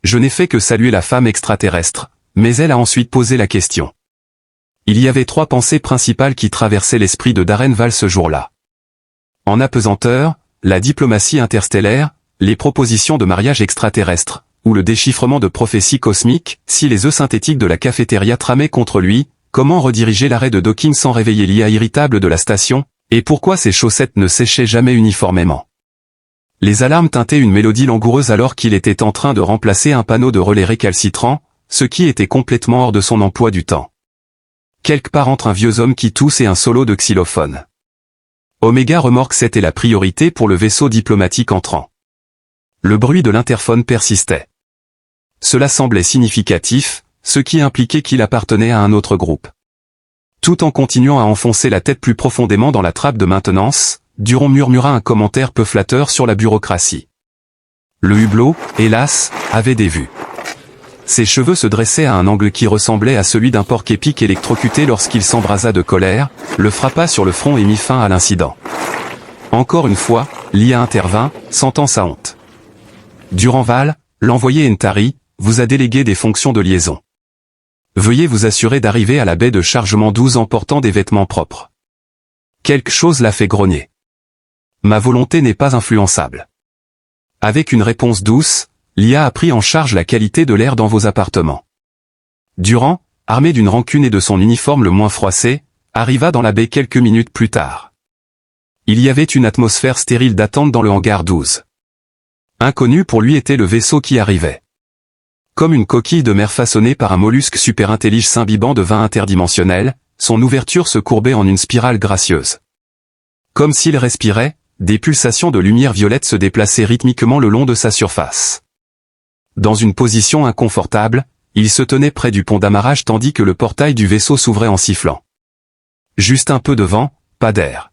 Je n'ai fait que saluer la femme extraterrestre, mais elle a ensuite posé la question. Il y avait 3 pensées principales qui traversaient l'esprit de Darren Val ce jour-là. En apesanteur, la diplomatie interstellaire, les propositions de mariage extraterrestre, ou le déchiffrement de prophéties cosmiques, si les œufs synthétiques de la cafétéria tramaient contre lui, comment rediriger l'arrêt de docking sans réveiller l'IA irritable de la station, et pourquoi ses chaussettes ne séchaient jamais uniformément. Les alarmes tintaient une mélodie langoureuse alors qu'il était en train de remplacer un panneau de relais récalcitrant, ce qui était complètement hors de son emploi du temps. Quelque part entre un vieux homme qui tousse et un solo de xylophone. Oméga remorque c'était la priorité pour le vaisseau diplomatique entrant. Le bruit de l'interphone persistait. Cela semblait significatif, ce qui impliquait qu'il appartenait à un autre groupe. Tout en continuant à enfoncer la tête plus profondément dans la trappe de maintenance, Durand murmura un commentaire peu flatteur sur la bureaucratie. Le hublot, hélas, avait des vues. Ses cheveux se dressaient à un angle qui ressemblait à celui d'un porc-épic électrocuté lorsqu'il s'embrasa de colère, le frappa sur le front et mit fin à l'incident. Encore une fois, l'IA intervint, sentant sa honte. Durand Val, l'envoyé Entari, vous a délégué des fonctions de liaison. Veuillez vous assurer d'arriver à la baie de chargement 12 en portant des vêtements propres. Quelque chose l'a fait grogner. Ma volonté n'est pas influençable. Avec une réponse douce, l'IA a pris en charge la qualité de l'air dans vos appartements. Durand, armé d'une rancune et de son uniforme le moins froissé, arriva dans la baie quelques minutes plus tard. Il y avait une atmosphère stérile d'attente dans le hangar 12. Inconnu pour lui était le vaisseau qui arrivait. Comme une coquille de mer façonnée par un mollusque super intelligent s'imbibant de vin interdimensionnel, son ouverture se courbait en une spirale gracieuse. Comme s'il respirait, des pulsations de lumière violette se déplaçaient rythmiquement le long de sa surface. Dans une position inconfortable, il se tenait près du pont d'amarrage tandis que le portail du vaisseau s'ouvrait en sifflant. Juste un peu de vent, pas d'air.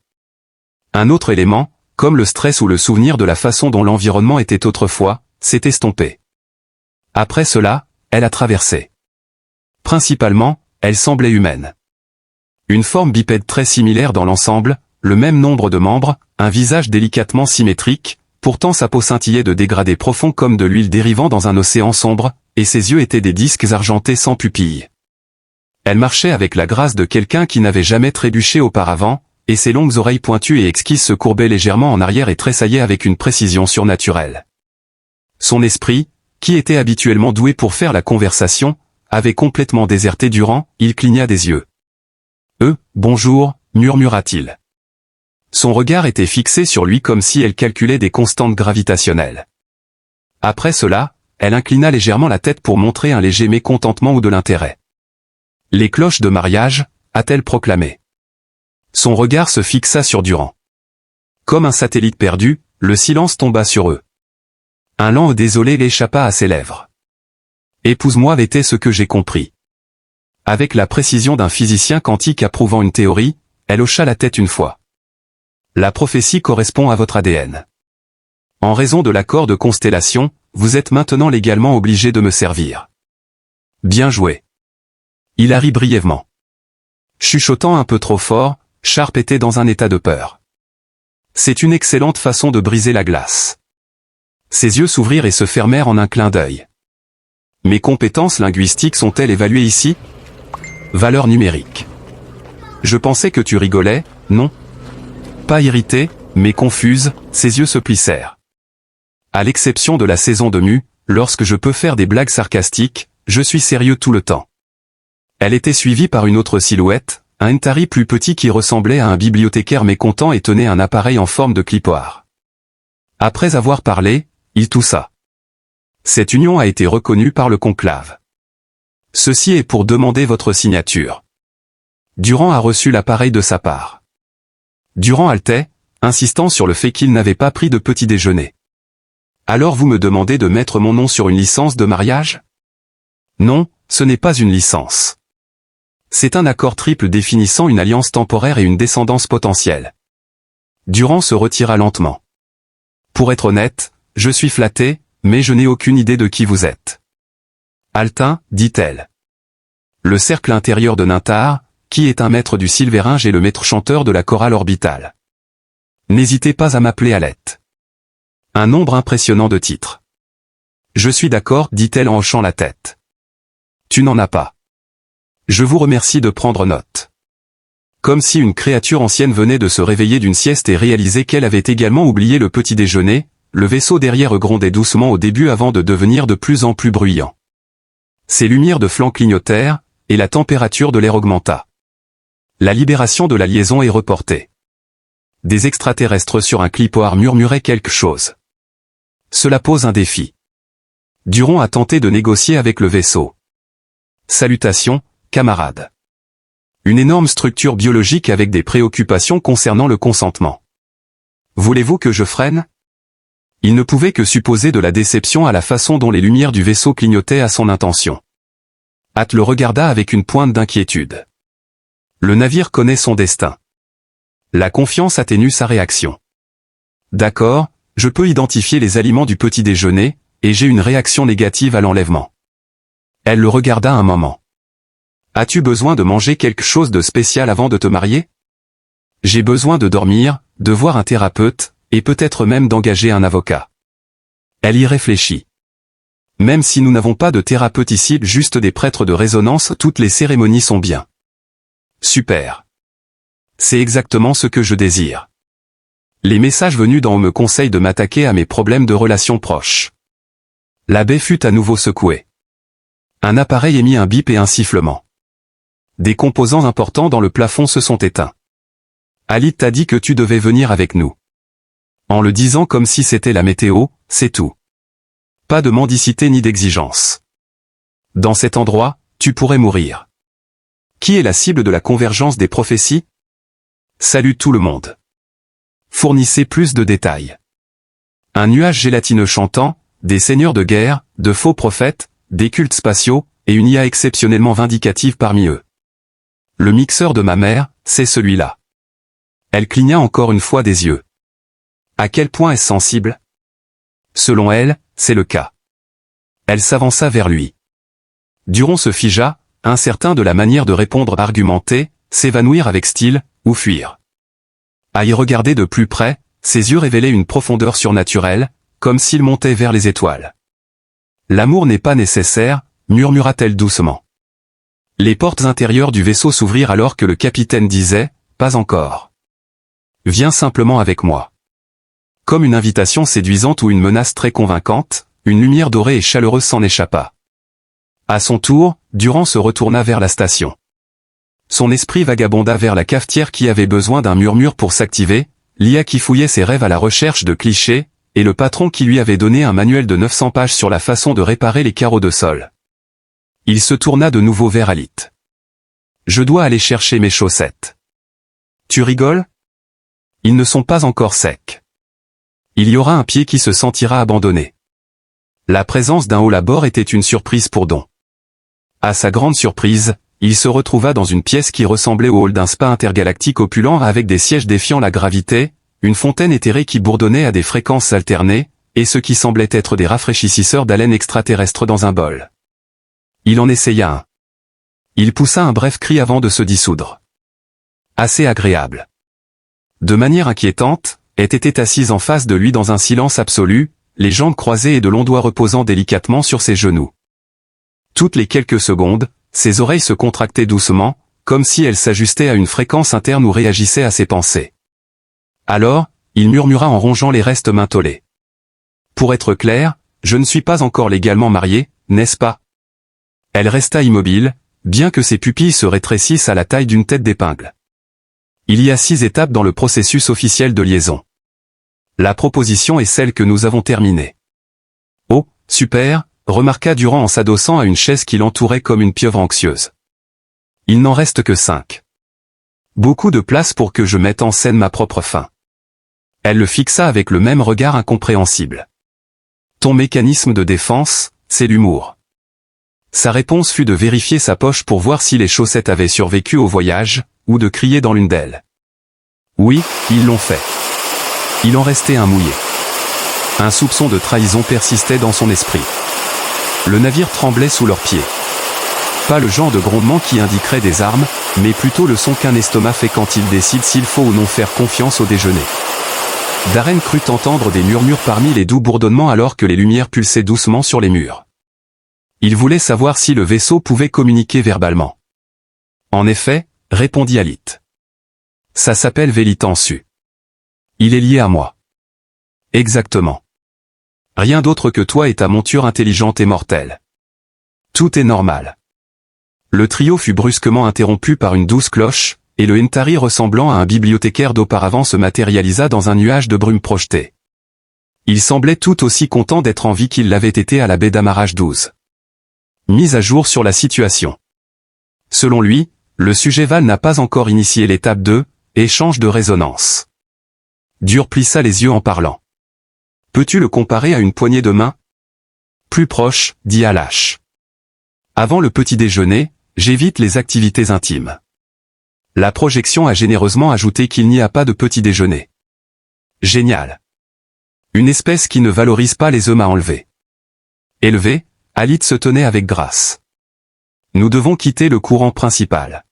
Un autre élément, comme le stress ou le souvenir de la façon dont l'environnement était autrefois, s'est estompé. Après cela, elle a traversé. Principalement, elle semblait humaine. Une forme bipède très similaire dans l'ensemble, le même nombre de membres, un visage délicatement symétrique, pourtant sa peau scintillait de dégradés profonds comme de l'huile dérivant dans un océan sombre, et ses yeux étaient des disques argentés sans pupilles. Elle marchait avec la grâce de quelqu'un qui n'avait jamais trébuché auparavant, et ses longues oreilles pointues et exquises se courbaient légèrement en arrière et tressaillaient avec une précision surnaturelle. Son esprit, qui était habituellement doué pour faire la conversation, avait complètement déserté Durand, il cligna des yeux. « Bonjour » murmura-t-il. Son regard était fixé sur lui comme si elle calculait des constantes gravitationnelles. Après cela, elle inclina légèrement la tête pour montrer un léger mécontentement ou de l'intérêt. « Les cloches de mariage » a-t-elle proclamé. Son regard se fixa sur Durand. Comme un satellite perdu, le silence tomba sur eux. Un lent désolé l'échappa à ses lèvres. « Épouse-moi était ce que j'ai compris. » Avec la précision d'un physicien quantique approuvant une théorie, elle hocha la tête une fois. « La prophétie correspond à votre ADN. En raison de l'accord de constellation, vous êtes maintenant légalement obligé de me servir. » Bien joué. Il rit brièvement. Chuchotant un peu trop fort, Sharp était dans un état de peur. C'est une excellente façon de briser la glace. Ses yeux s'ouvrirent et se fermèrent en un clin d'œil. Mes compétences linguistiques sont-elles évaluées ici? Valeur numérique. Je pensais que tu rigolais, non? Pas irritée, mais confuse, ses yeux se plissèrent. À l'exception de la saison de mue, lorsque je peux faire des blagues sarcastiques, je suis sérieux tout le temps. Elle était suivie par une autre silhouette, un Entari plus petit qui ressemblait à un bibliothécaire mécontent et tenait un appareil en forme de clipoir. Après avoir parlé, il toussa. Cette union a été reconnue par le conclave. Ceci est pour demander votre signature. Durand a reçu l'appareil de sa part. Durand haletait, insistant sur le fait qu'il n'avait pas pris de petit déjeuner. Alors vous me demandez de mettre mon nom sur une licence de mariage? Non, ce n'est pas une licence. C'est un accord triple définissant une alliance temporaire et une descendance potentielle. Durand se retira lentement. Pour être honnête, je suis flatté, mais je n'ai aucune idée de qui vous êtes. Altin, dit-elle. Le cercle intérieur de Nintar, qui est un maître du Silvéringe et le maître chanteur de la chorale orbitale. N'hésitez pas à m'appeler Alette. Un nombre impressionnant de titres. Je suis d'accord, dit-elle en hochant la tête. Tu n'en as pas. Je vous remercie de prendre note. Comme si une créature ancienne venait de se réveiller d'une sieste et réaliser qu'elle avait également oublié le petit déjeuner, le vaisseau derrière grondait doucement au début avant de devenir de plus en plus bruyant. Ses lumières de flanc clignotèrent, et la température de l'air augmenta. La libération de la liaison est reportée. Des extraterrestres sur un clipboard murmuraient quelque chose. Cela pose un défi. Duron a tenté de négocier avec le vaisseau. Salutations, camarades. Une énorme structure biologique avec des préoccupations concernant le consentement. Voulez-vous que je freine ? Il ne pouvait que supposer de la déception à la façon dont les lumières du vaisseau clignotaient à son intention. At le regarda avec une pointe d'inquiétude. Le navire connaît son destin. La confiance atténue sa réaction. D'accord, je peux identifier les aliments du petit déjeuner, et j'ai une réaction négative à l'enlèvement. Elle le regarda un moment. As-tu besoin de manger quelque chose de spécial avant de te marier ? J'ai besoin de dormir, de voir un thérapeute, et peut-être même d'engager un avocat. Elle y réfléchit. Même si nous n'avons pas de thérapeute ici, juste des prêtres de résonance, toutes les cérémonies sont bien. Super. C'est exactement ce que je désire. Les messages venus d'en haut me conseillent de m'attaquer à mes problèmes de relations proches. La baie fut à nouveau secouée. Un appareil émit un bip et un sifflement. Des composants importants dans le plafond se sont éteints. Alit t'a dit que tu devais venir avec nous. En le disant comme si c'était la météo, c'est tout. Pas de mendicité ni d'exigence. Dans cet endroit, tu pourrais mourir. Qui est la cible de la convergence des prophéties ? Salut tout le monde. Fournissez plus de détails. Un nuage gélatineux chantant, des seigneurs de guerre, de faux prophètes, des cultes spatiaux, et une IA exceptionnellement vindicative parmi eux. Le mixeur de ma mère, c'est celui-là. Elle cligna encore une fois des yeux. À quel point est-ce sensible ? Selon elle, c'est le cas. Elle s'avança vers lui. Duron se figea, incertain de la manière de répondre argumenter, s'évanouir avec style, ou fuir. À y regarder de plus près, ses yeux révélaient une profondeur surnaturelle, comme s'il montait vers les étoiles. L'amour n'est pas nécessaire, murmura-t-elle doucement. Les portes intérieures du vaisseau s'ouvrirent alors que le capitaine disait, pas encore. Viens simplement avec moi. Comme une invitation séduisante ou une menace très convaincante, une lumière dorée et chaleureuse s'en échappa. À son tour, Durand se retourna vers la station. Son esprit vagabonda vers la cafetière qui avait besoin d'un murmure pour s'activer, l'IA qui fouillait ses rêves à la recherche de clichés, et le patron qui lui avait donné un manuel de 900 pages sur la façon de réparer les carreaux de sol. Il se tourna de nouveau vers Alit. Je dois aller chercher mes chaussettes. Tu rigoles ? Ils ne sont pas encore secs. Il y aura un pied qui se sentira abandonné. La présence d'un hall à bord était une surprise pour Don. À sa grande surprise, il se retrouva dans une pièce qui ressemblait au hall d'un spa intergalactique opulent avec des sièges défiant la gravité, une fontaine éthérée qui bourdonnait à des fréquences alternées, et ce qui semblait être des rafraîchisseurs d'haleine extraterrestres dans un bol. Il en essaya un. Il poussa un bref cri avant de se dissoudre. Assez agréable. De manière inquiétante, était assise en face de lui dans un silence absolu, les jambes croisées et de longs doigts reposant délicatement sur ses genoux. Toutes les quelques secondes, ses oreilles se contractaient doucement, comme si elles s'ajustaient à une fréquence interne ou réagissaient à ses pensées. Alors, il murmura en rongeant les restes mentholés. Pour être clair, je ne suis pas encore légalement marié, n'est-ce pas ? Elle resta immobile, bien que ses pupilles se rétrécissent à la taille d'une tête d'épingle. Il y a 6 étapes dans le processus officiel de liaison. La proposition est celle que nous avons terminée. Oh, super, remarqua Durand en s'adossant à une chaise qui l'entourait comme une pieuvre anxieuse. Il n'en reste que 5. Beaucoup de place pour que je mette en scène ma propre fin. Elle le fixa avec le même regard incompréhensible. Ton mécanisme de défense, c'est l'humour. Sa réponse fut de vérifier sa poche pour voir si les chaussettes avaient survécu au voyage, ou de crier dans l'une d'elles. Oui, ils l'ont fait. Il en restait un mouillé. Un soupçon de trahison persistait dans son esprit. Le navire tremblait sous leurs pieds. Pas le genre de grondement qui indiquerait des armes, mais plutôt le son qu'un estomac fait quand il décide s'il faut ou non faire confiance au déjeuner. Darren crut entendre des murmures parmi les doux bourdonnements alors que les lumières pulsaient doucement sur les murs. Il voulait savoir si le vaisseau pouvait communiquer verbalement. En effet, répondit Alit. Ça s'appelle Vélitansu. Il est lié à moi. Exactement. Rien d'autre que toi et ta monture intelligente et mortelle. Tout est normal. Le trio fut brusquement interrompu par une douce cloche, et le Ntari ressemblant à un bibliothécaire d'auparavant se matérialisa dans un nuage de brume projetée. Il semblait tout aussi content d'être en vie qu'il l'avait été à la baie d'Amarage 12. Mise à jour sur la situation. Selon lui, le sujet Val n'a pas encore initié l'étape 2, échange de résonance. Dur plissa les yeux en parlant. Peux-tu le comparer à une poignée de main? Plus proche, dit Alash. Avant le petit déjeuner, j'évite les activités intimes. La projection a généreusement ajouté qu'il n'y a pas de petit déjeuner. Génial. Une espèce qui ne valorise pas les œufs à enlever. Élevé, Alit se tenait avec grâce. Nous devons quitter le courant principal.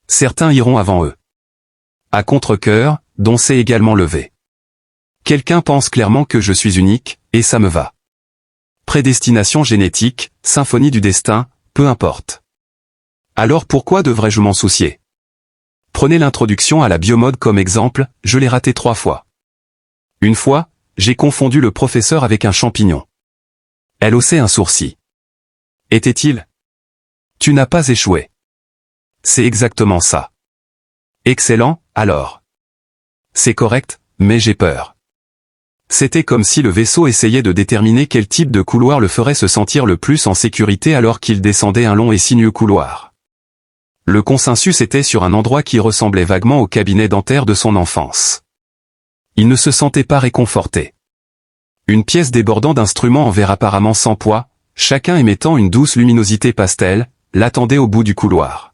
Certains iront avant eux. À contre-cœur, dont s'est également levé. Quelqu'un pense clairement que je suis unique, et ça me va. Prédestination génétique, symphonie du destin, peu importe. Alors pourquoi devrais-je m'en soucier? Prenez l'introduction à la biomode comme exemple, je l'ai raté 3 fois. Une fois, j'ai confondu le professeur avec un champignon. Elle haussait un sourcil. Était-il? Tu n'as pas échoué. C'est exactement ça. Excellent, alors. C'est correct, mais j'ai peur. C'était comme si le vaisseau essayait de déterminer quel type de couloir le ferait se sentir le plus en sécurité alors qu'il descendait un long et sinueux couloir. Le consensus était sur un endroit qui ressemblait vaguement au cabinet dentaire de son enfance. Il ne se sentait pas réconforté. Une pièce débordant d'instruments en verre apparemment sans poids, chacun émettant une douce luminosité pastel, l'attendait au bout du couloir.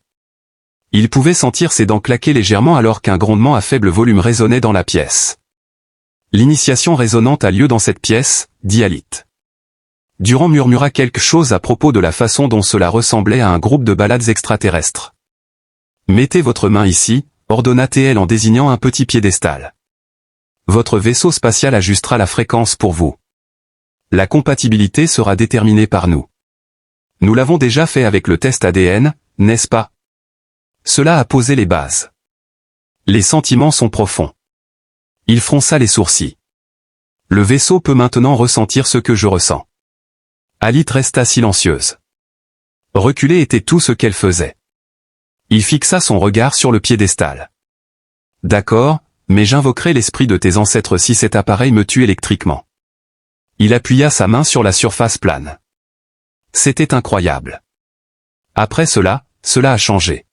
Il pouvait sentir ses dents claquer légèrement alors qu'un grondement à faible volume résonnait dans la pièce. L'initiation résonante a lieu dans cette pièce, dit Alit. Durand murmura quelque chose à propos de la façon dont cela ressemblait à un groupe de balades extraterrestres. Mettez votre main ici, ordonna TL en désignant un petit piédestal. Votre vaisseau spatial ajustera la fréquence pour vous. La compatibilité sera déterminée par nous. Nous l'avons déjà fait avec le test ADN, n'est-ce pas? Cela a posé les bases. Les sentiments sont profonds. Il fronça les sourcils. Le vaisseau peut maintenant ressentir ce que je ressens. Alit resta silencieuse. Reculer était tout ce qu'elle faisait. Il fixa son regard sur le piédestal. D'accord, mais j'invoquerai l'esprit de tes ancêtres si cet appareil me tue électriquement. Il appuya sa main sur la surface plane. C'était incroyable. Après cela, cela a changé.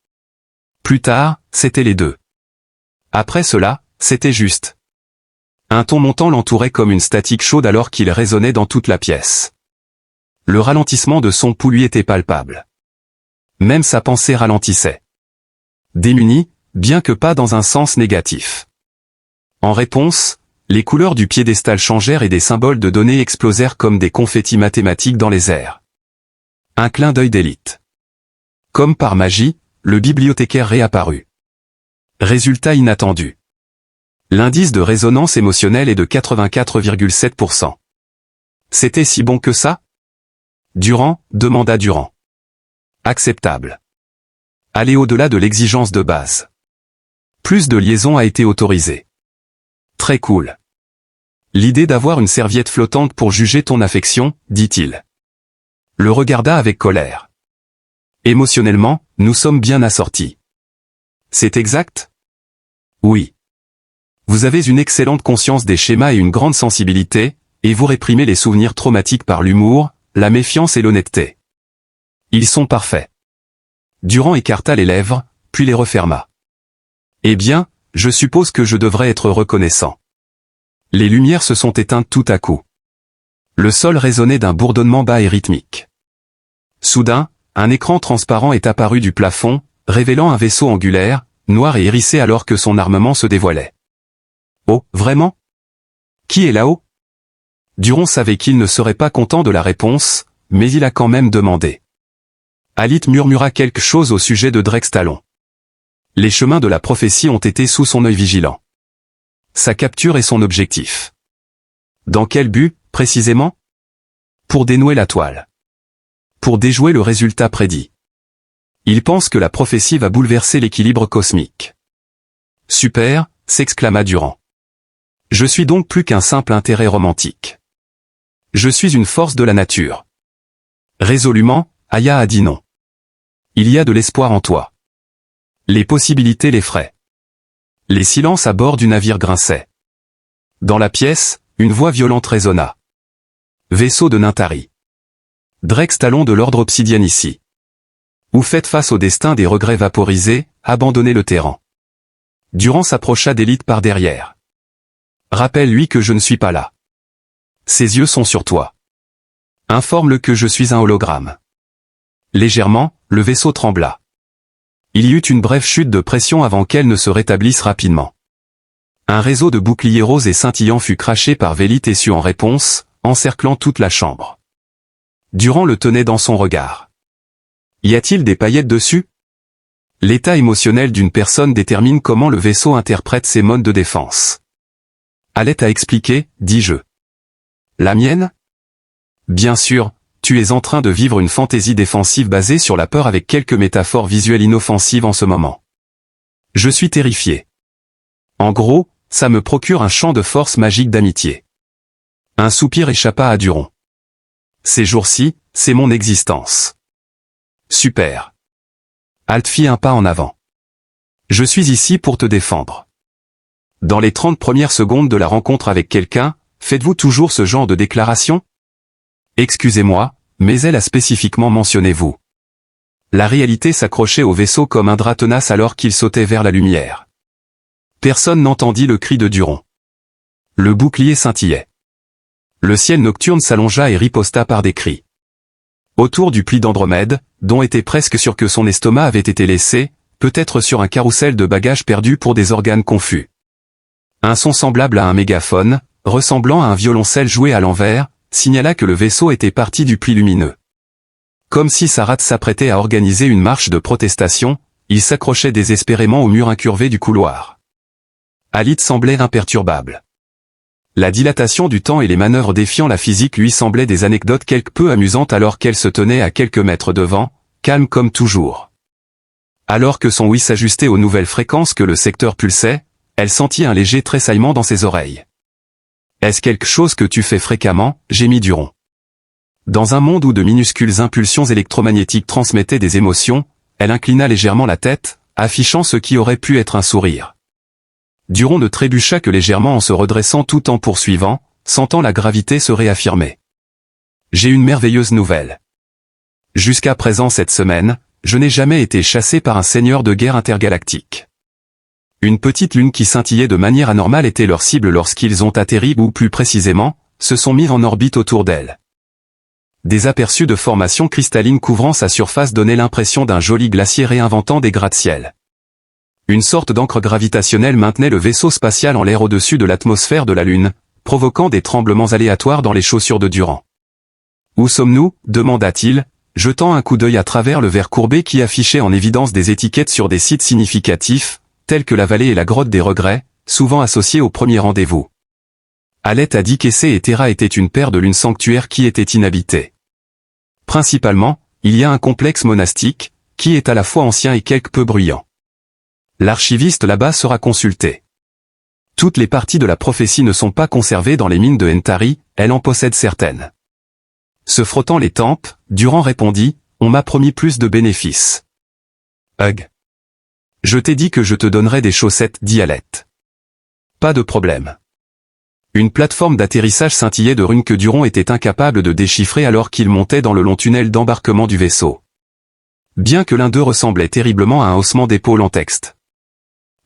Plus tard, c'était les deux. Après cela, c'était juste. Un ton montant l'entourait comme une statique chaude alors qu'il résonnait dans toute la pièce. Le ralentissement de son pouls lui était palpable. Même sa pensée ralentissait. Démuni, bien que pas dans un sens négatif. En réponse, les couleurs du piédestal changèrent et des symboles de données explosèrent comme des confettis mathématiques dans les airs. Un clin d'œil d'élite. Comme par magie, le bibliothécaire réapparut. Résultat inattendu. L'indice de résonance émotionnelle est de 84,7%. C'était si bon que ça? Durand, demanda Durand. Acceptable. Aller au-delà de l'exigence de base. Plus de liaison a été autorisée. Très cool. L'idée d'avoir une serviette flottante pour juger ton affection, dit-il. Le regarda avec colère. Émotionnellement, nous sommes bien assortis. C'est exact? Oui. Vous avez une excellente conscience des schémas et une grande sensibilité, et vous réprimez les souvenirs traumatiques par l'humour, la méfiance et l'honnêteté. Ils sont parfaits. Durand écarta les lèvres, puis les referma. Eh bien, je suppose que je devrais être reconnaissant. Les lumières se sont éteintes tout à coup. Le sol résonnait d'un bourdonnement bas et rythmique. Soudain, un écran transparent est apparu du plafond, révélant un vaisseau angulaire, noir et hérissé alors que son armement se dévoilait. Oh, vraiment? Qui est là-haut? Durand savait qu'il ne serait pas content de la réponse, mais il a quand même demandé. Alit murmura quelque chose au sujet de Drex Talon. Les chemins de la prophétie ont été sous son œil vigilant. Sa capture est son objectif. Dans quel but, précisément? Pour dénouer la toile. Pour déjouer le résultat prédit. Il pense que la prophétie va bouleverser l'équilibre cosmique. Super, s'exclama Durand. Je suis donc plus qu'un simple intérêt romantique. Je suis une force de la nature. Résolument, Aya a dit non. Il y a de l'espoir en toi. Les possibilités l'effraient. Les silences à bord du navire grinçaient. Dans la pièce, une voix violente résonna. Vaisseau de Nintari. Drex Talon de l'ordre Obsidian ici. Ou faites face au destin des regrets vaporisés, abandonnez le terrain. Durand s'approcha d'Élite par derrière. Rappelle-lui que je ne suis pas là. Ses yeux sont sur toi. Informe-le que je suis un hologramme. Légèrement, le vaisseau trembla. Il y eut une brève chute de pression avant qu'elle ne se rétablisse rapidement. Un réseau de boucliers roses et scintillants fut craché par Vélite et Su en réponse, encerclant toute la chambre. Durand le tenait dans son regard. Y a-t-il des paillettes dessus? L'état émotionnel d'une personne détermine comment le vaisseau interprète ses modes de défense. Alette a expliqué, dis-je. La mienne? Bien sûr, tu es en train de vivre une fantaisie défensive basée sur la peur avec quelques métaphores visuelles inoffensives en ce moment. Je suis terrifié. En gros, ça me procure un champ de force magique d'amitié. Un soupir échappa à Durand. Ces jours-ci, c'est mon existence. Super. Alt fit un pas en avant. Je suis ici pour te défendre. Dans les 30 premières secondes de la rencontre avec quelqu'un, faites-vous toujours ce genre de déclaration? Excusez-moi, mais elle a spécifiquement mentionné vous. La réalité s'accrochait au vaisseau comme un drap tenace alors qu'il sautait vers la lumière. Personne n'entendit le cri de Durand. Le bouclier scintillait. Le ciel nocturne s'allongea et riposta par des cris. Autour du pli d'Andromède, dont était presque sûr que son estomac avait été laissé, peut-être sur un carrousel de bagages perdus pour des organes confus. Un son semblable à un mégaphone, ressemblant à un violoncelle joué à l'envers, signala que le vaisseau était parti du pli lumineux. Comme si Sarat s'apprêtait à organiser une marche de protestation, il s'accrochait désespérément au mur incurvé du couloir. Alite semblait imperturbable. La dilatation du temps et les manœuvres défiant la physique lui semblaient des anecdotes quelque peu amusantes alors qu'elle se tenait à quelques mètres devant, calme comme toujours. Alors que son oui s'ajustait aux nouvelles fréquences que le secteur pulsait, elle sentit un léger tressaillement dans ses oreilles. « Est-ce quelque chose que tu fais fréquemment ?» gémit Durand. Dans un monde où de minuscules impulsions électromagnétiques transmettaient des émotions, elle inclina légèrement la tête, affichant ce qui aurait pu être un sourire. Durand ne trébucha que légèrement en se redressant tout en poursuivant, sentant la gravité se réaffirmer. « J'ai une merveilleuse nouvelle. Jusqu'à présent cette semaine, je n'ai jamais été chassé par un seigneur de guerre intergalactique. » Une petite lune qui scintillait de manière anormale était leur cible lorsqu'ils ont atterri ou plus précisément, se sont mis en orbite autour d'elle. Des aperçus de formations cristallines couvrant sa surface donnaient l'impression d'un joli glacier réinventant des gratte-ciel. Une sorte d'encre gravitationnelle maintenait le vaisseau spatial en l'air au-dessus de l'atmosphère de la Lune, provoquant des tremblements aléatoires dans les chaussures de Durand. « Où sommes-nous » demanda-t-il, jetant un coup d'œil à travers le verre courbé qui affichait en évidence des étiquettes sur des sites significatifs, tels que la vallée et la grotte des regrets, souvent associés au premier rendez-vous. Alette a dit qu'Essé et Terra étaient une paire de lunes sanctuaires qui étaient inhabitées. Principalement, il y a un complexe monastique, qui est à la fois ancien et quelque peu bruyant. L'archiviste là-bas sera consulté. Toutes les parties de la prophétie ne sont pas conservées dans les mines de Ntari, elle en possède certaines. Se frottant les tempes, Durand répondit, on m'a promis plus de bénéfices. Hug. Je t'ai dit que je te donnerais des chaussettes, dit Alette. Pas de problème. Une plateforme d'atterrissage scintillait de runes que Durand était incapable de déchiffrer alors qu'il montait dans le long tunnel d'embarquement du vaisseau. Bien que l'un d'eux ressemblait terriblement à un haussement d'épaule en texte.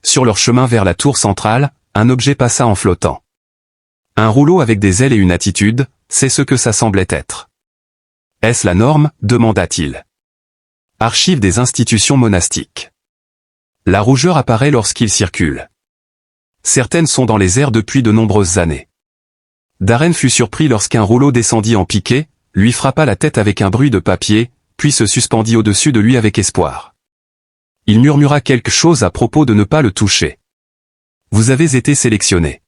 Sur leur chemin vers la tour centrale, un objet passa en flottant. Un rouleau avec des ailes et une attitude, c'est ce que ça semblait être. Est-ce la norme, demanda-t-il. Archive des institutions monastiques. La rougeur apparaît lorsqu'il circule. Certaines sont dans les airs depuis de nombreuses années. Darren fut surpris lorsqu'un rouleau descendit en piqué, lui frappa la tête avec un bruit de papier, puis se suspendit au-dessus de lui avec espoir. Il murmura quelque chose à propos de ne pas le toucher. Vous avez été sélectionné.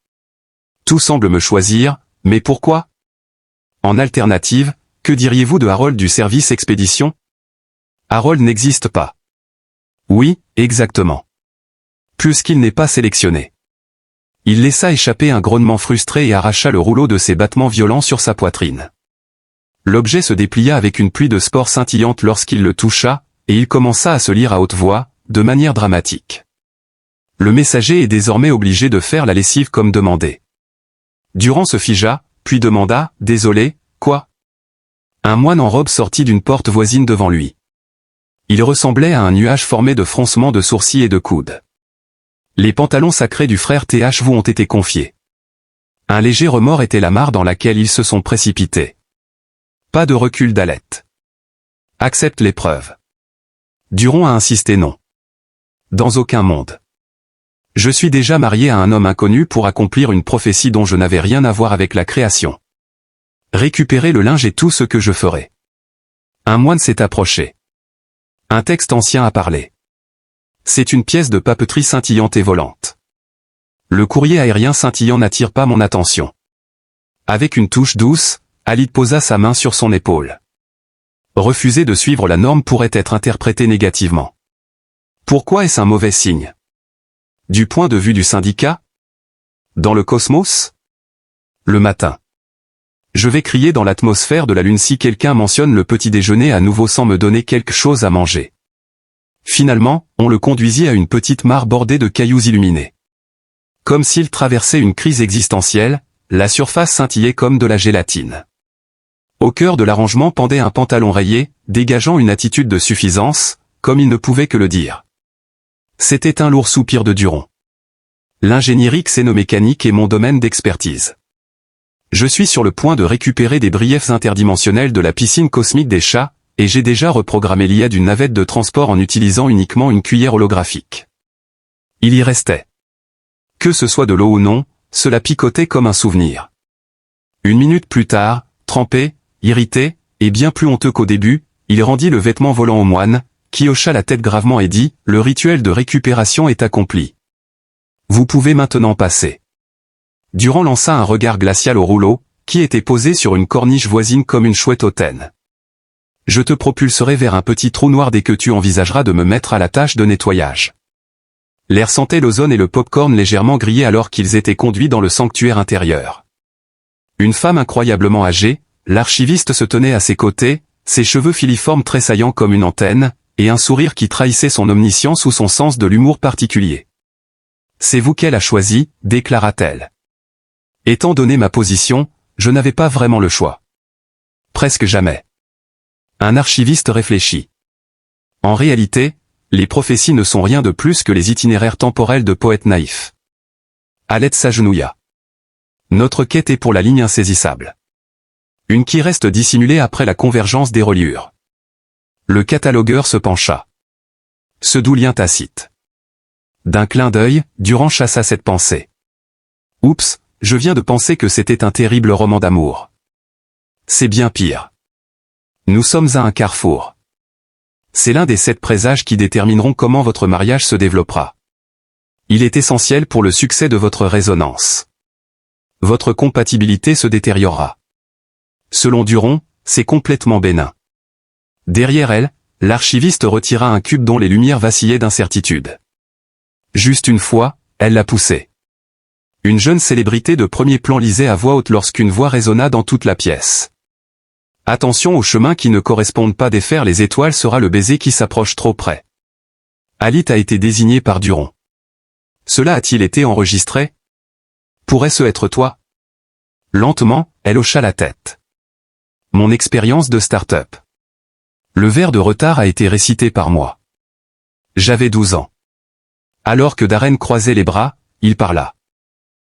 Tout semble me choisir, mais pourquoi? En alternative, que diriez-vous de Harold du service expédition? Harold n'existe pas. Oui, exactement. Puisqu'il n'est pas sélectionné. Il laissa échapper un grognement frustré et arracha le rouleau de ses battements violents sur sa poitrine. L'objet se déplia avec une pluie de spores scintillante lorsqu'il le toucha, et il commença à se lire à haute voix, de manière dramatique. Le messager est désormais obligé de faire la lessive comme demandé. Durand se figea, puis demanda, « Désolé, quoi ?» Un moine en robe sortit d'une porte voisine devant lui. Il ressemblait à un nuage formé de froncements de sourcils et de coudes. Les pantalons sacrés du frère Th vous ont été confiés. Un léger remords était la mare dans laquelle ils se sont précipités. Pas de recul d'Alette. Accepte l'épreuve. Durand a insisté non. Dans aucun monde. Je suis déjà marié à un homme inconnu pour accomplir une prophétie dont je n'avais rien à voir avec la création. Récupérer le linge est tout ce que je ferai. Un moine s'est approché. Un texte ancien a parlé. C'est une pièce de papeterie scintillante et volante. Le courrier aérien scintillant n'attire pas mon attention. Avec une touche douce, Alite posa sa main sur son épaule. Refuser de suivre la norme pourrait être interprété négativement. Pourquoi est-ce un mauvais signe? Du point de vue du syndicat? Dans le cosmos? Le matin. Je vais crier dans l'atmosphère de la Lune si quelqu'un mentionne le petit déjeuner à nouveau sans me donner quelque chose à manger. Finalement, on le conduisit à une petite mare bordée de cailloux illuminés. Comme s'il traversait une crise existentielle, la surface scintillait comme de la gélatine. Au cœur de l'arrangement pendait un pantalon rayé, dégageant une attitude de suffisance, comme il ne pouvait que le dire. C'était un lourd soupir de Durand. L'ingénierie xénomécanique est mon domaine d'expertise. Je suis sur le point de récupérer des briefs interdimensionnels de la piscine cosmique des chats, et j'ai déjà reprogrammé l'IA d'une navette de transport en utilisant uniquement une cuillère holographique. Il y restait. Que ce soit de l'eau ou non, cela picotait comme un souvenir. Une minute plus tard, trempé, irrité, et bien plus honteux qu'au début, il rendit le vêtement volant au moine, qui hocha la tête gravement et dit, « Le rituel de récupération est accompli. Vous pouvez maintenant passer. » Durand lança un regard glacial au rouleau, qui était posé sur une corniche voisine comme une chouette hautaine. « Je te propulserai vers un petit trou noir dès que tu envisageras de me mettre à la tâche de nettoyage. » L'air sentait l'ozone et le pop-corn légèrement grillé alors qu'ils étaient conduits dans le sanctuaire intérieur. Une femme incroyablement âgée, l'archiviste se tenait à ses côtés, ses cheveux filiformes tressaillant comme une antenne, et un sourire qui trahissait son omniscience ou son sens de l'humour particulier. « C'est vous qu'elle a choisi, déclara-t-elle. Étant donné ma position, je n'avais pas vraiment le choix. Presque jamais. Un archiviste réfléchit. En réalité, les prophéties ne sont rien de plus que les itinéraires temporels de poètes naïfs. Alette s'agenouilla. Notre quête est pour la ligne insaisissable. Une qui reste dissimulée après la convergence des reliures. Le catalogueur se pencha. Ce doux lien tacite. D'un clin d'œil, Durand chassa cette pensée. Oups, je viens de penser que c'était un terrible roman d'amour. C'est bien pire. Nous sommes à un carrefour. C'est l'un des 7 présages qui détermineront comment votre mariage se développera. Il est essentiel pour le succès de votre résonance. Votre compatibilité se détériorera. Selon Durand, c'est complètement bénin. Derrière elle, l'archiviste retira un cube dont les lumières vacillaient d'incertitude. Juste une fois, elle l'a poussé. Une jeune célébrité de premier plan lisait à voix haute lorsqu'une voix résonna dans toute la pièce. Attention aux chemins qui ne correspondent pas, défaire les étoiles sera le baiser qui s'approche trop près. Alite a été désigné par Durand. Cela a-t-il été enregistré? Pourrait-ce être toi? Lentement, elle hocha la tête. Mon expérience de start-up. Le vers de retard a été récité par moi. J'avais 12 ans. Alors que Darren croisait les bras, il parla.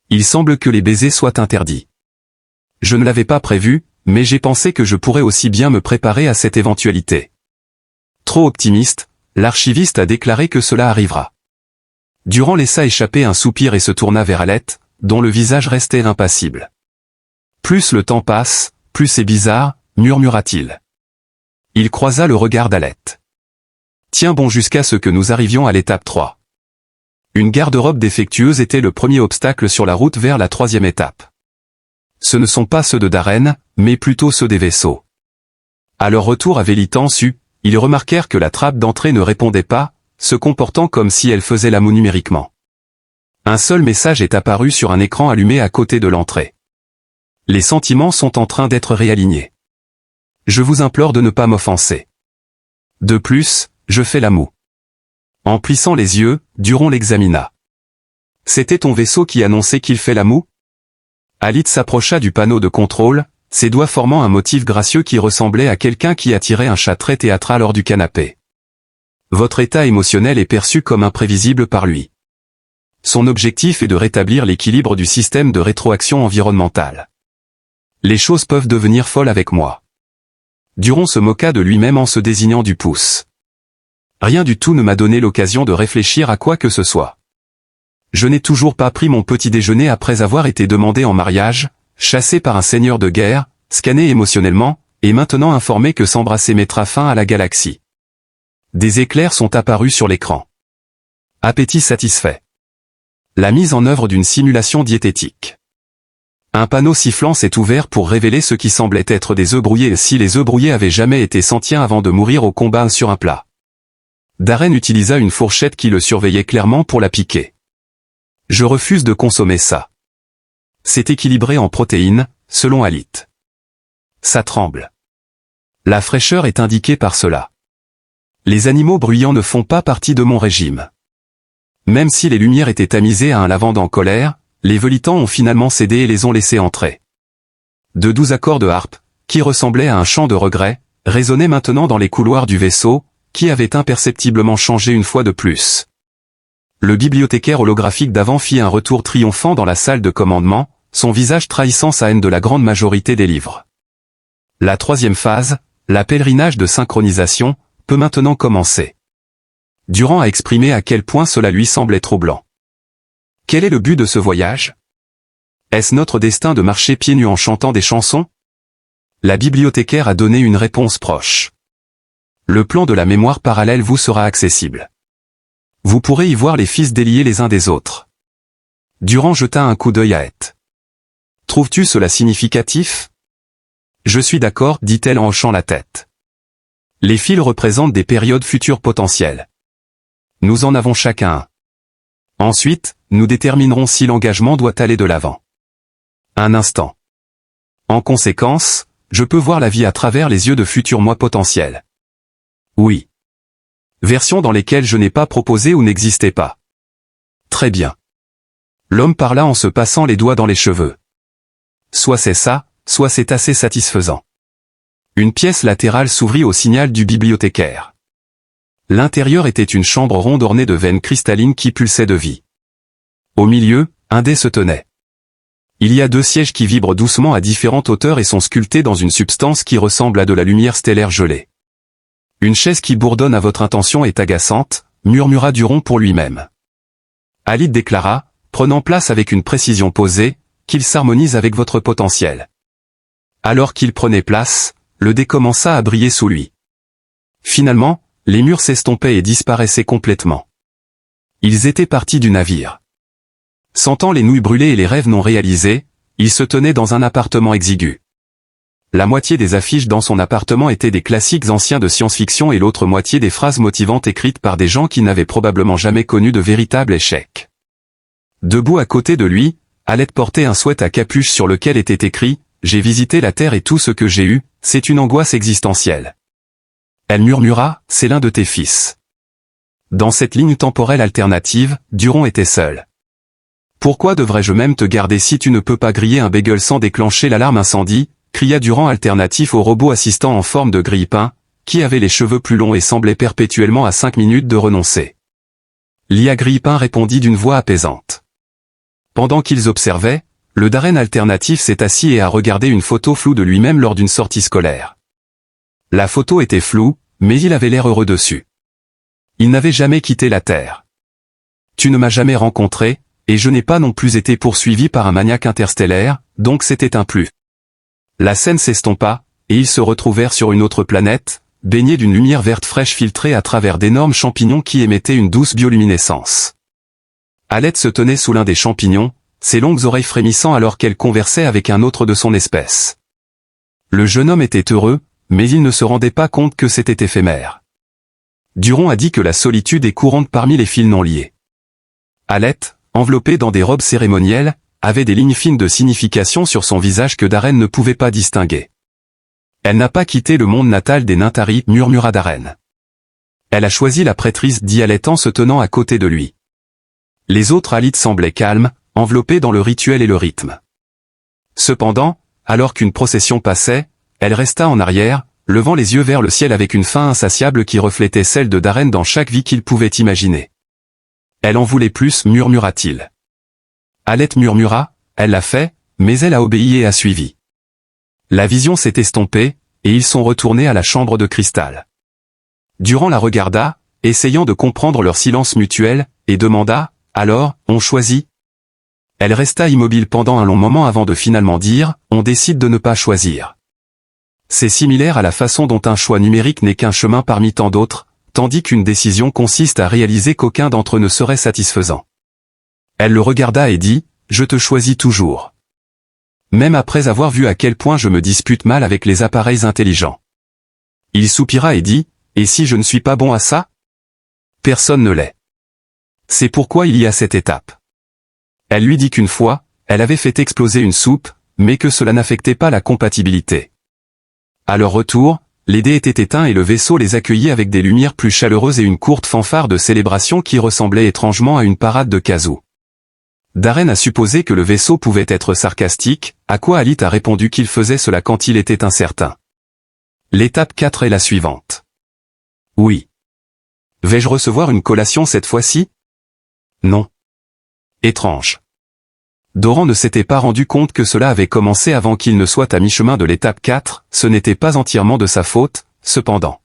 Il semble que les baisers soient interdits. Je ne l'avais pas prévu, mais j'ai pensé que je pourrais aussi bien me préparer à cette éventualité. Trop optimiste, l'archiviste a déclaré que cela arrivera. Durand laissa échapper un soupir et se tourna vers Alette, dont le visage restait impassible. Plus le temps passe, plus c'est bizarre, murmura-t-il. Il croisa le regard d'Alette. Tiens bon jusqu'à ce que nous arrivions à l'étape 3. Une garde-robe défectueuse était le premier obstacle sur la route vers la troisième étape. Ce ne sont pas ceux de Darren, mais plutôt ceux des vaisseaux. À leur retour à Vélitansu, ils remarquèrent que la trappe d'entrée ne répondait pas, se comportant comme si elle faisait la moue numériquement. Un seul message est apparu sur un écran allumé à côté de l'entrée. Les sentiments sont en train d'être réalignés. Je vous implore de ne pas m'offenser. De plus, je fais la moue. En plissant les yeux, Duron l'examina. C'était ton vaisseau qui annonçait qu'il fait la moue? Alit s'approcha du panneau de contrôle, ses doigts formant un motif gracieux qui ressemblait à quelqu'un qui attirait un chat très théâtral hors du canapé. Votre état émotionnel est perçu comme imprévisible par lui. Son objectif est de rétablir l'équilibre du système de rétroaction environnementale. Les choses peuvent devenir folles avec moi. Duron se moqua de lui-même en se désignant du pouce. Rien du tout ne m'a donné l'occasion de réfléchir à quoi que ce soit. Je n'ai toujours pas pris mon petit déjeuner après avoir été demandé en mariage, chassé par un seigneur de guerre, scanné émotionnellement, et maintenant informé que s'embrasser mettra fin à la galaxie. Des éclairs sont apparus sur l'écran. Appétit satisfait. La mise en œuvre d'une simulation diététique. Un panneau sifflant s'est ouvert pour révéler ce qui semblait être des œufs brouillés si les œufs brouillés avaient jamais été sentients avant de mourir au combat sur un plat. Darren utilisa une fourchette qui le surveillait clairement pour la piquer. Je refuse de consommer ça. C'est équilibré en protéines, selon Alit. Ça tremble. La fraîcheur est indiquée par cela. Les animaux bruyants ne font pas partie de mon régime. Même si les lumières étaient tamisées à un lavande en colère, les Velitans ont finalement cédé et les ont laissés entrer. De 12 accords de harpe, qui ressemblaient à un chant de regret, résonnaient maintenant dans les couloirs du vaisseau, qui avait imperceptiblement changé une fois de plus. Le bibliothécaire holographique d'avant fit un retour triomphant dans la salle de commandement, son visage trahissant sa haine de la grande majorité des livres. La troisième phase, la pèlerinage de synchronisation, peut maintenant commencer. Durant a exprimé à quel point cela lui semblait troublant. Quel est le but de ce voyage? Est-ce notre destin de marcher pieds nus en chantant des chansons? La bibliothécaire a donné une réponse proche. Le plan de la mémoire parallèle vous sera accessible. Vous pourrez y voir les fils déliés les uns des autres. Durant jeta un coup d'œil à Eth. Trouves-tu cela significatif? Je suis d'accord, dit-elle en hochant la tête. Les fils représentent des périodes futures potentielles. Nous en avons chacun un. Ensuite, nous déterminerons si l'engagement doit aller de l'avant. Un instant. En conséquence, je peux voir la vie à travers les yeux de futurs moi potentiels. Oui. Versions dans lesquelles je n'ai pas proposé ou n'existais pas. Très bien. L'homme parla en se passant les doigts dans les cheveux. Soit c'est ça, soit c'est assez satisfaisant. Une pièce latérale s'ouvrit au signal du bibliothécaire. L'intérieur était une chambre ronde ornée de veines cristallines qui pulsaient de vie. Au milieu, un dé se tenait. Il y a 2 sièges qui vibrent doucement à différentes hauteurs et sont sculptés dans une substance qui ressemble à de la lumière stellaire gelée. Une chaise qui bourdonne à votre intention est agaçante, murmura Duron pour lui-même. Alit déclara, prenant place avec une précision posée, qu'il s'harmonise avec votre potentiel. Alors qu'il prenait place, le dé commença à briller sous lui. Finalement, les murs s'estompaient et disparaissaient complètement. Ils étaient partis du navire. Sentant les nouilles brûlées et les rêves non réalisés, il se tenait dans un appartement exigu. La moitié des affiches dans son appartement étaient des classiques anciens de science-fiction et l'autre moitié des phrases motivantes écrites par des gens qui n'avaient probablement jamais connu de véritable échec. Debout à côté de lui, Alit portait un sweat à capuche sur lequel était écrit « J'ai visité la Terre et tout ce que j'ai eu, c'est une angoisse existentielle ». Elle murmura « C'est l'un de tes fils ». Dans cette ligne temporelle alternative, Duron était seul. Pourquoi devrais-je même te garder si tu ne peux pas griller un bagel sans déclencher l'alarme incendie? Cria Duron alternatif au robot assistant en forme de grille-pain, qui avait les cheveux plus longs et semblait perpétuellement à 5 minutes de renoncer. L'IA grille-pain répondit d'une voix apaisante. Pendant qu'ils observaient, le Darren alternatif s'est assis et a regardé une photo floue de lui-même lors d'une sortie scolaire. La photo était floue, mais il avait l'air heureux dessus. Il n'avait jamais quitté la Terre. Tu ne m'as jamais rencontré, et je n'ai pas non plus été poursuivi par un maniaque interstellaire, donc c'était un plus. La scène s'estompa, et ils se retrouvèrent sur une autre planète, baignée d'une lumière verte fraîche filtrée à travers d'énormes champignons qui émettaient une douce bioluminescence. Alette se tenait sous l'un des champignons, ses longues oreilles frémissant alors qu'elle conversait avec un autre de son espèce. Le jeune homme était heureux, mais il ne se rendait pas compte que c'était éphémère. Duron a dit que la solitude est courante parmi les fils non liés. Alette, enveloppée dans des robes cérémonielles, avait des lignes fines de signification sur son visage que Darren ne pouvait pas distinguer. Elle n'a pas quitté le monde natal des Nintari, murmura Darren. Elle a choisi la prêtrise, dit Alette en se tenant à côté de lui. Les autres Alites semblaient calmes, enveloppés dans le rituel et le rythme. Cependant, alors qu'une procession passait, elle resta en arrière, levant les yeux vers le ciel avec une faim insatiable qui reflétait celle de Darren dans chaque vie qu'il pouvait imaginer. Elle en voulait plus, murmura-t-il. Alette murmura, elle l'a fait, mais elle a obéi et a suivi. La vision s'est estompée, et ils sont retournés à la chambre de cristal. Durand la regarda, essayant de comprendre leur silence mutuel, et demanda, « Alors, on choisit ?» Elle resta immobile pendant un long moment avant de finalement dire, « On décide de ne pas choisir. » C'est similaire à la façon dont un choix numérique n'est qu'un chemin parmi tant d'autres, tandis qu'une décision consiste à réaliser qu'aucun d'entre eux ne serait satisfaisant. Elle le regarda et dit, « Je te choisis toujours. Même après avoir vu à quel point je me dispute mal avec les appareils intelligents. » Il soupira et dit, « Et si je ne suis pas bon à ça ? Personne ne l'est. C'est pourquoi il y a cette étape. » Elle lui dit qu'une fois, elle avait fait exploser une soupe, mais que cela n'affectait pas la compatibilité. À leur retour, les dés étaient éteints et le vaisseau les accueillit avec des lumières plus chaleureuses et une courte fanfare de célébration qui ressemblait étrangement à une parade de kazoo. Darren a supposé que le vaisseau pouvait être sarcastique, à quoi Alite a répondu qu'il faisait cela quand il était incertain. L'étape 4 est la suivante. Oui. Vais-je recevoir une collation cette fois-ci? Non. Étrange. Doran ne s'était pas rendu compte que cela avait commencé avant qu'il ne soit à mi-chemin de l'étape 4, ce n'était pas entièrement de sa faute, cependant.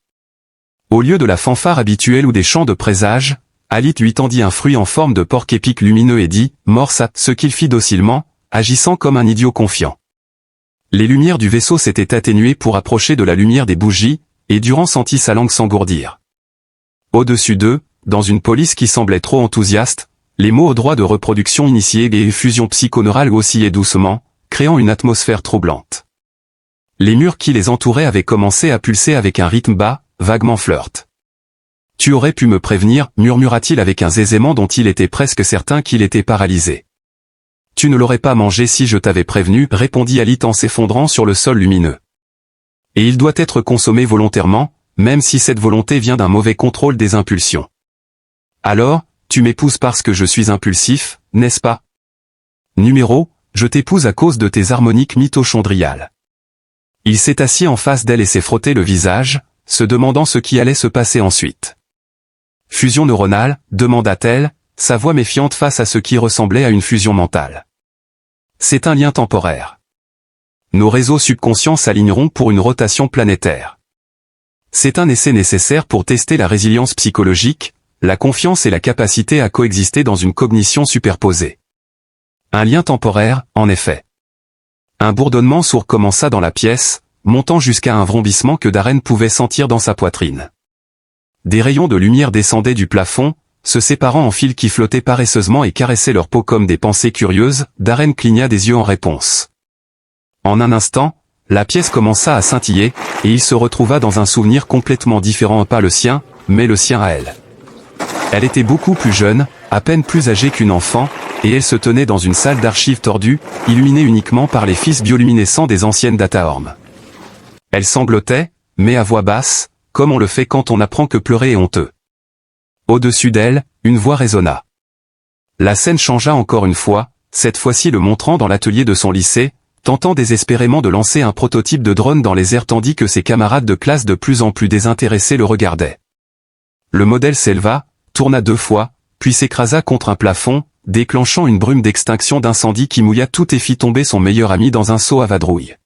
Au lieu de la fanfare habituelle ou des chants de présage, Alite lui tendit un fruit en forme de porc-épic lumineux et dit « Morse à », ce qu'il fit docilement, agissant comme un idiot confiant. Les lumières du vaisseau s'étaient atténuées pour approcher de la lumière des bougies, et Durand sentit sa langue s'engourdir. Au-dessus d'eux, dans une police qui semblait trop enthousiaste, les mots au droit de reproduction initiée et fusion psychoneurale oscillaient doucement, créant une atmosphère troublante. Les murs qui les entouraient avaient commencé à pulser avec un rythme bas, vaguement flirt. « Tu aurais pu me prévenir » murmura-t-il avec un zézément dont il était presque certain qu'il était paralysé. « Tu ne l'aurais pas mangé si je t'avais prévenu » répondit Alite en s'effondrant sur le sol lumineux. « Et il doit être consommé volontairement, même si cette volonté vient d'un mauvais contrôle des impulsions. » Alors, tu m'épouses parce que je suis impulsif, n'est-ce pas? Numéro, je t'épouse à cause de tes harmoniques mitochondriales. Il s'est assis en face d'elle et s'est frotté le visage, se demandant ce qui allait se passer ensuite. Fusion neuronale, demanda-t-elle, sa voix méfiante face à ce qui ressemblait à une fusion mentale. C'est un lien temporaire. Nos réseaux subconscients s'aligneront pour une rotation planétaire. C'est un essai nécessaire pour tester la résilience psychologique, la confiance et la capacité à coexister dans une cognition superposée. Un lien temporaire, en effet. Un bourdonnement sourd commença dans la pièce, montant jusqu'à un vrombissement que Darren pouvait sentir dans sa poitrine. Des rayons de lumière descendaient du plafond, se séparant en fils qui flottaient paresseusement et caressaient leur peau comme des pensées curieuses. Darren cligna des yeux en réponse. En un instant, la pièce commença à scintiller, et il se retrouva dans un souvenir complètement différent, pas le sien, mais le sien à elle. Elle était beaucoup plus jeune, à peine plus âgée qu'une enfant, et elle se tenait dans une salle d'archives tordue, illuminée uniquement par les fils bioluminescents des anciennes dataormes. Elle sanglotait, mais à voix basse, comme on le fait quand on apprend que pleurer est honteux. Au-dessus d'elle, une voix résonna. La scène changea encore une fois, cette fois-ci le montrant dans l'atelier de son lycée, tentant désespérément de lancer un prototype de drone dans les airs tandis que ses camarades de classe de plus en plus désintéressés le regardaient. Le modèle s'éleva, tourna 2 fois, puis s'écrasa contre un plafond, déclenchant une brume d'extinction d'incendie qui mouilla tout et fit tomber son meilleur ami dans un seau à vadrouille.